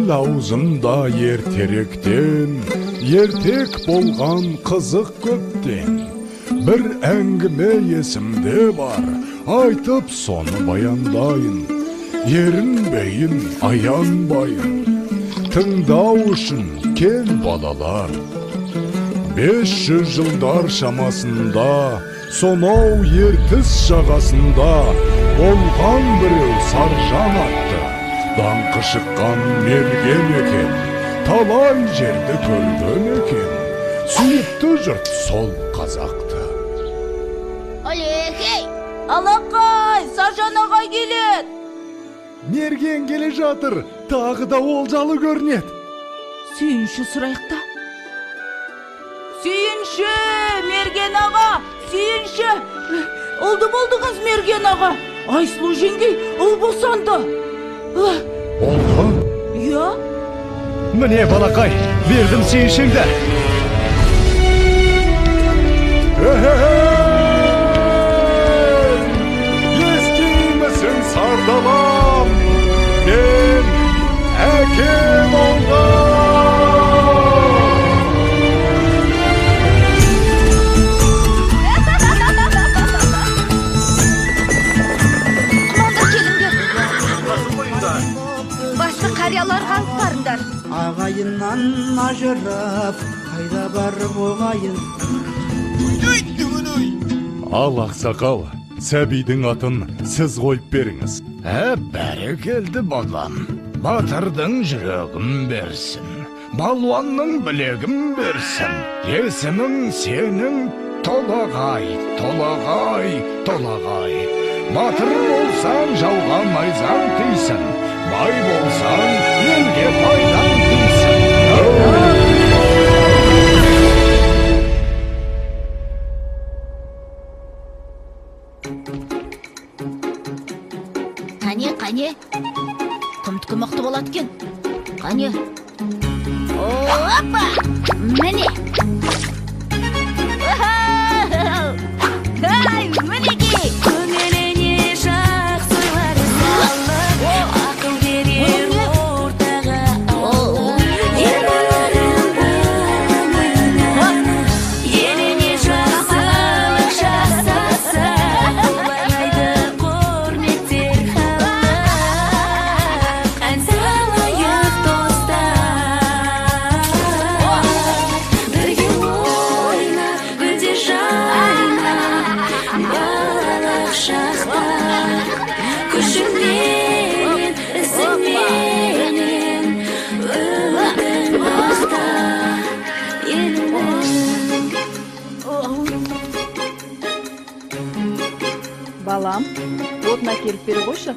ел аузымда ертеректен, ертек болған қызық көптен. Бір әңгіме есімде бар, айтып соны баяндайын. Ерінбейін, аянбайын, тыңдау үшін кел балалар. 500 жылдар шамасында, сонау ертіс жағасында болған біреу Саржан атты. Даңқы шыққан мерген екен, талай жерді көрген екен. Сүйікті жұрт сол қазақты. Алекей! Алақай! Саржан ағай келеді! Мерген келе жатыр, тағы да олжалы көрінеді. Сүйінші сұрайықта. Сүйінші! Мерген аға! Сүйінші! Олды болдыңыз, Мерген аға! Айсұлу жеңгей, ұл босанды! Олды? Иә? Міне балақай, бердім сүйіншіңді. Естимісің сардалам, мен әкем олған. Басқа қарияларға алып барыңдар. Ағайыннан ажырап, қайда барып оғайын. Ал ақсақал, сәбидің атын сіз қойып беріңіз. Бәрекелді балам. Батырдың жүрегін берсін, балуанның білегін берсін. Есімің сенің Толағай, Толағай, Толағай. Батыр болсаң жауға найзаң тисін, бай болсаң елге пайдаң тисін. Қане, кімдікі мықты болады кен? Қане? Опа! Міне! Ай, мінеки! Көңіліне жақсылар салып, ақыл берер ортаға алып. Ерлерім өмірін, еліне жақсылық жасаса, олайды құрметтер халық. Ән салайық достар, бірге ойнап, гүлдер жайнап, балалық шақта күшіңмен, ізіңменен өмірдің баста еліңмен. Балам, отына келіп бері қойшы.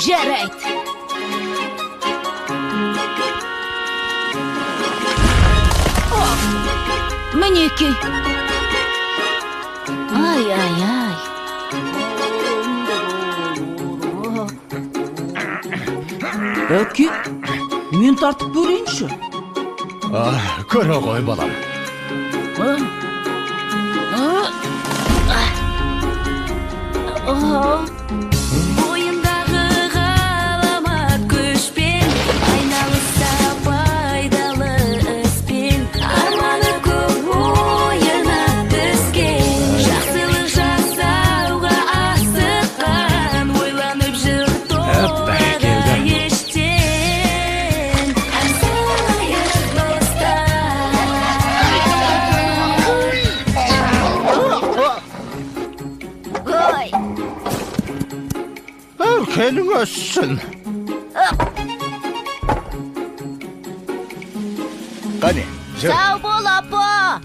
Жарайды. Мінеки. Ай. Әке, мен тартып көрейінші. Көре ғой балам. Бойындағы ғаламат күшпен, айналыса пайдалы іспен, арманы көп ойына түскен, жақсылық жасауға асыққан, ойланып жүр толыға ештен. Ән салайық достар. Өркенің өссін. Қане, жүр. Сау бол, апа!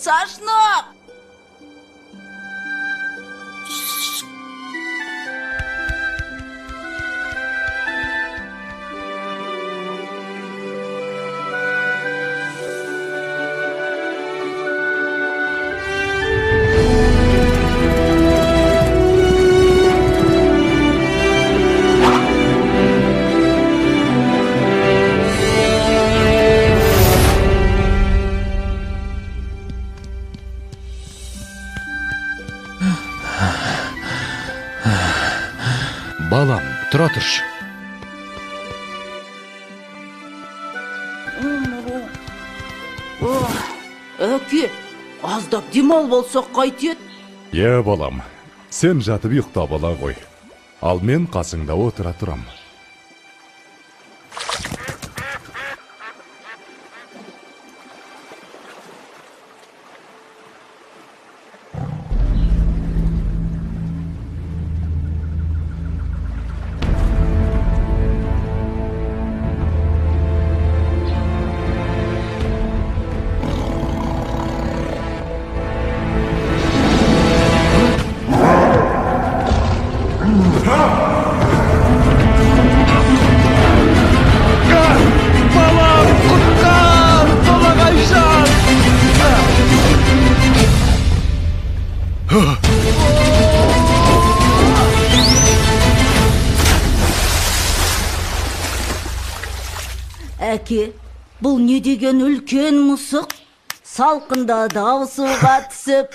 Сашнық! Балам, тұра тұршы. Әке, аздап демал болсақ қайтет. Балам, сен жатып ұйықтап ала ғой. Ал мен қасыңда отыра тұрам. Әке, бұл не деген үлкен мұсық? Салқында дауысуға түсіп.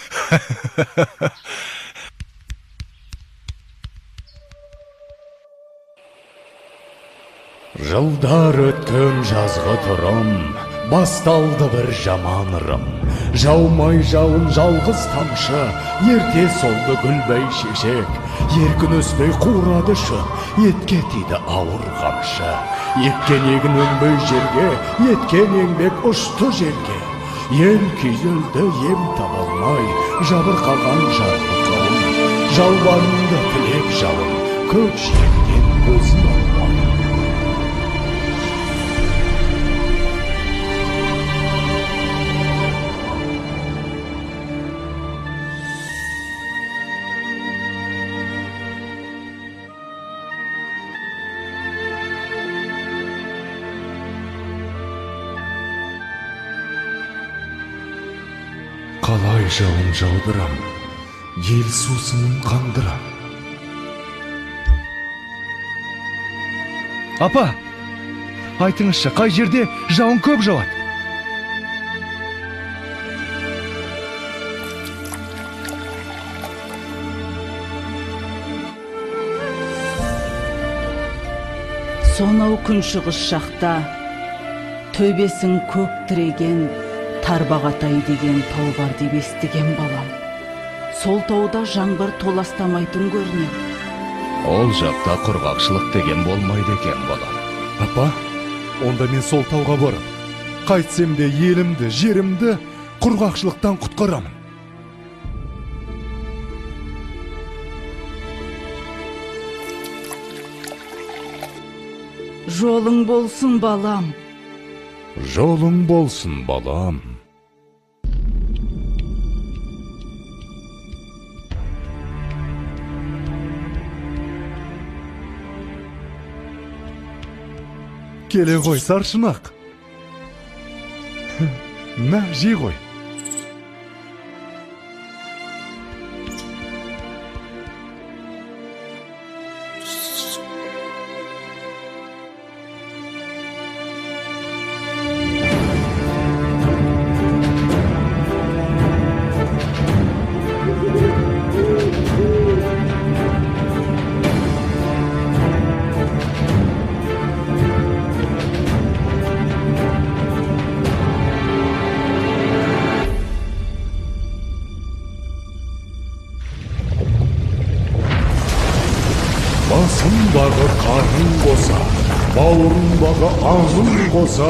Жылдар өткен жазғы тұрым, басталды бір жаман ырым. Жаумай жауын жалғыз тамшы, ерте солды гүлбей шешек. Еркін өспей қурады шын, етке тиді ауыр қамшы. Еккен егін өнбей жерге, еткен еңбек ұшты жерге. Ел күйзелді ем табалмай, жабырқаған жарқы қауым. Жалбарынды тілек жалын, көк жиектен көзін алмай. Қалай жауын жаудырам, ел сусынын қандырам. Апа, айтыңызшы, қай жерде жауын көп жауады? Сонау күншығыс шақта, төбесін көк тіреген Тарбағатай деген тау бар деп естіген балам. Сол тауда жаңбыр толастамайтын көрінеді. Ол жақта құрғақшылық деген болмайды екен, балам. Апа, онда мен сол тауға барып, қайтсем де елімді, жерімді құрғақшылықтан құтқарамын. Жолың болсын, балам. Жолың болсын, балам. Келе ғой, саршынақ. Мә, жей ғой. Басындағы қарның қоса, бауырындағы аңын қоса,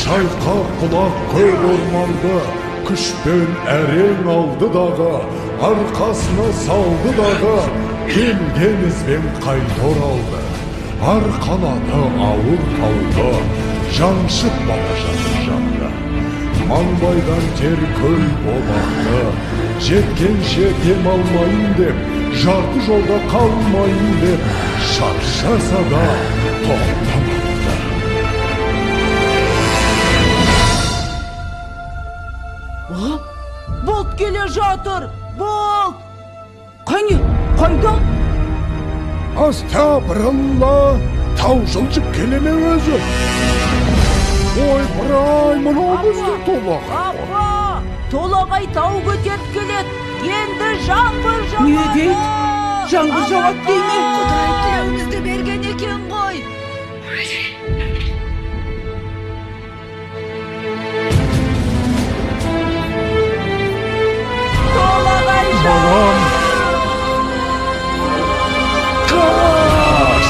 шайқа құлақ көк орманды, күшпен әрең алды дағы, арқасына салды дағы, келген ізбен қайта оралды. Арқалады ауыр тауды, жаншып бара жатыр жанды. Маңбайдан тер көл болақты, жеткенше дем алмайын деп, жарты жолда қалмайын деп, шаршаса да тоқтамапты. Болт келе жатыр! Болт! Қане, қайда? Астапыралла, тау жылжып келеме өзі. Ой, бұрай, мұнау біздің толағай. Апа! Толағай тау көтеріп келеді. Енді жаңбыр жауады. Не дейді? жаңбыр жауат дейме? Құдай тілеуімізді берген екен ғой. Балам! Қаш!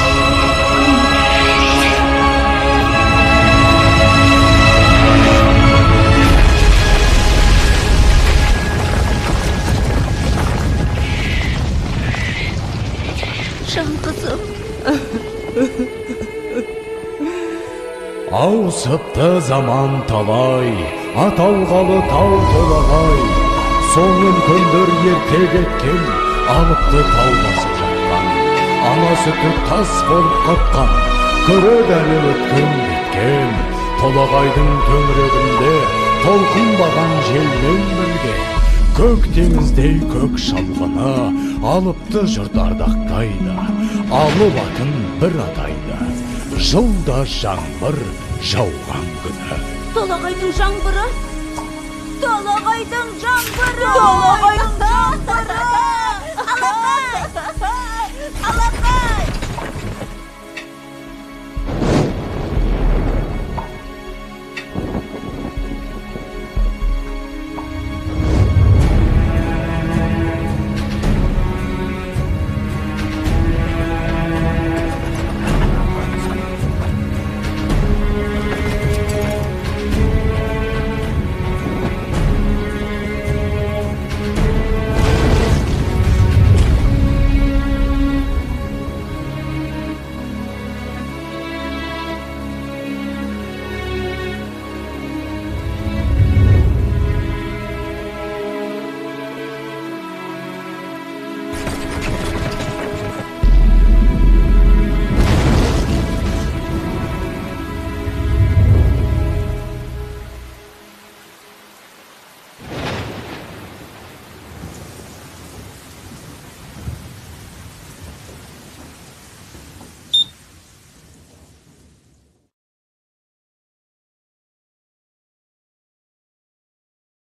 Жан қызым. Ауысыпты заман талай, аталғалы тау толағай. Соңын көндір ерте кеткен, алыпты тау басып жатқан. Ана сүті тас болып қатқан, көріп әлі өткен кеткен. Толағайдың төңірегінде толқынбаған желмен бірге. Көк теңіздей көк шалғыны алыпты жұрт ардақтайды. Алып атын бір адайды, жылда жаңбыр жауған күні. Толағайдың жаңбыры